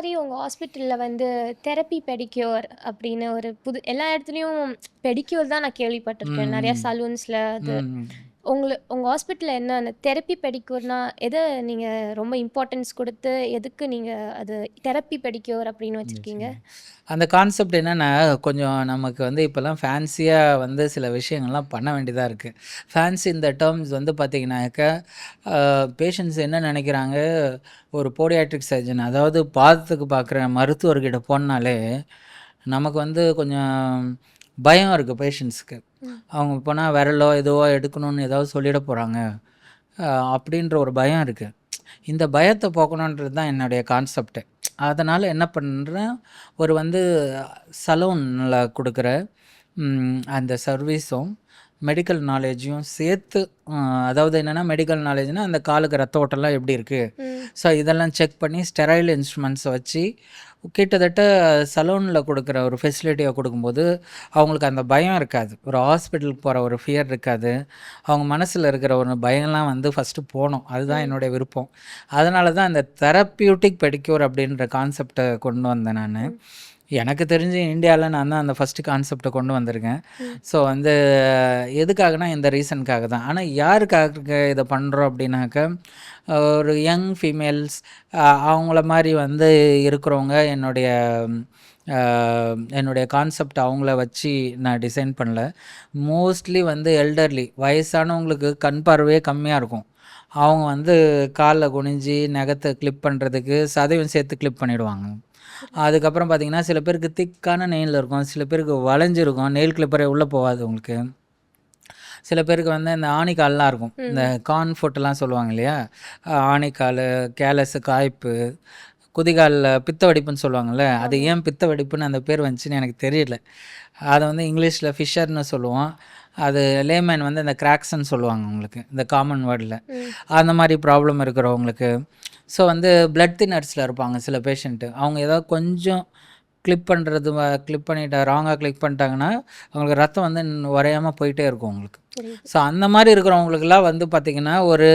மாரி உங்க ஹாஸ்பிட்டல்ல வந்து தெரப்பி பெடிக்யூர் அப்படின்னு ஒரு எல்லா இடத்துலயும் பெடிக்யூர் தான் நான் கேள்விப்பட்டிருக்கேன். நெறைய ம். சலூன்ஸ்ல அது. ம். உங்க ஹாஸ்பிட்டல்ல என்ன அந்த தெரப்பி பெடிக்யூர்னா எத நீங்க ரொம்ப இம்பார்ட்டன்ஸ் குடுத்து, எதுக்கு நீங்க அது தெரப்பி பெடிக்யூர் அப்படின்னு வச்சிருக்கீங்க? நிச்சயமா. அந்த கான்செப்ட் என்னன்னா, கொஞ்சம் நமக்கு வந்து இப்போலாம் ஃபேன்சியா வந்து சில விஷயங்கள்லாம் பண்ண வேண்டியதா இருக்கு. ஃபேன்சி இந்த டெர்ம்ஸ் வந்து பார்த்தீங்கன்னாக்கா, பேஷண்ட்ஸ் என்ன நெனைக்கிறாங்க, ஒரு போடியாட்ரிக் சர்ஜன் அதாவது பாதத்துக்கு பார்க்குற மருத்துவர்கிட்ட போனாலே, நமக்கு வந்து கொஞ்சம் பயம் இருக்கு பேஷண்ட்ஸ்க்கு. ம். அவங்க போனா விரலோ, எதுவோ எடுக்கணும்னு ஏதாவது சொல்லிட போறாங்க. அ அப்படின்ற ஒரு பயம் இருக்கு. இந்த பயத்த போக்கணுன்றது தான் என்னுடைய கான்செப்ட்டு. அதனால என்ன பண்றேன், ஒரு வந்து சலூன்ல குடுக்குற அந்த சர்வீஸும், மெடிக்கல் நாலேஜையும் சேர்த்து அ அதாவது என்னன்னா, மெடிக்கல் நாலேஜ்னா அந்த காலுக்கு ரத்த ஓட்டம்லாம் எப்படி இருக்கு? ம். ஸோ இதெல்லாம் செக் பண்ணி ஸ்டெரைல் இன்ஸ்ட்ருமெண்ட்ஸ வச்சு கிட்டத்தட்ட சலூன்ல குடுக்குற ஒரு ஃபெசிலிட்டிய குடுக்கும்போது, அவங்களுக்கு அந்த பயம் இருக்காது. ஒரு ஹாஸ்பிட்டலுக்கு போற ஒரு ஃபியர் இருக்காது. அவங்க மனசுல இருக்கிற ஒரு பயம்லாம் வந்து ஃபஸ்ட்டு போணும். அதுதான் ம். என்னுடைய விருப்பம். அதனால தான் அந்த தெரபியூட்டிக் பெடிக்யூர் அப்படின்ற கான்செப்ட்ட கொண்டு வந்தேன் நானு. ம். எனக்கு தெரிஞ்சு இந்தியால நான் தான் அந்த ஃபர்ஸ்ட்டு கான்செப்ட்ட கொண்டு வந்திருக்கேன். ம். ஸோ வந்து எதுக்காகனா, இந்த ரீசனுக்காக தான். ஆனா யாருக்காக இத பண்றோம் அப்படின்னாக்கா, ஒரு யங் ஃபீமேல்ஸ் அவங்கள மாரி வந்து இருக்கிறவங்க அ என்னுடைய கான்செப்ட் அவங்கள வச்சு நான் டிசைன் பண்ணல. மோஸ்ட்லி வந்து எல்டர்லி வயசானவங்களுக்கு கண் பார்வையே கம்மியா இருக்கும். அவங்க வந்து கால்ல குனிஞ்சு நகத்த கிளிப் பண்றதுக்கு சதையும் சேர்த்து கிளிப் பண்ணிடுவாங்க. புரியுது. அதுக்கப்புறம் பார்த்தீங்கன்னா, சில பேருக்கு திக்கான நெயில் இருக்கும். சில பேருக்கு வளைஞ்சிருக்கும். நெயில் கிளிப்பரே உள்ள போகாது உங்களுக்கு. சில பேருக்கு வந்து இந்த ஆணிக்கால்லாம் இருக்கும். இந்த ம். கார்ன் ஃபுட்லாம் சொல்லுவாங்க இல்லையா? ஆணிக்காலு, கேலஸு, காய்ப்பு, குதிகால்ல பித்த வெடிப்புன்னு சொல்லுவாங்கல்ல. அது ஆமா. ஏன் பித்த வெடிப்புன்னு அந்த பேர் வந்துச்சுன்னு எனக்கு தெரியல. அத வந்து இங்கிலீஷ்ல ஃபிஷர்ன்னு சொல்லுவோம். அது லேமேன் வந்து இந்த கிராக்ஸ்ன்னு சொல்லுவாங்க உங்களுக்கு. இந்த காமன் வேர்ட்ல. ம். அந்த மாரி ப்ராப்ளம் இருக்கிறவங்களுக்கு. ஸோ வந்து பிளட் தின்னர்ஸ்ல இருப்பாங்க சில பேஷண்ட்டு. அவங்க ஏதாவது கொஞ்சம் கிளிப் பண்ணுறது கிளிப் பண்ணிட்டா ராங்கா கிளிக் பண்ணிட்டாங்கன்னா, அவங்களுக்கு ரத்தம் வந்து உறையாம போயிட்டே இருக்கும் உங்களுக்கு. புரியுது. ஸோ அந்த மாரி இருக்கிறவங்களுக்கெல்லாம் வந்து பார்த்தீங்கன்னா, ஒரு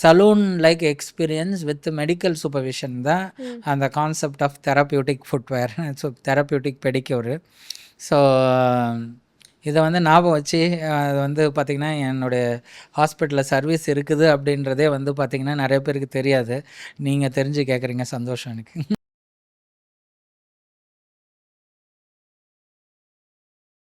salon like experience with medical supervision தான் ம். அந்த concept of therapeutic footwear. So therapeutic pedicure. So இத வந்து ஞாபகம் வச்சு அது வந்து பார்த்தீங்கன்னா, என்னுடைய ஹாஸ்பிட்டல்ல சர்வீஸ் இருக்குது அப்படின்றதே வந்து பார்த்தீங்கன்னா, நெறைய பேருக்கு தெரியாது. நீங்க தெரிஞ்சு கேட்குறீங்க சந்தோஷம் எனக்கு.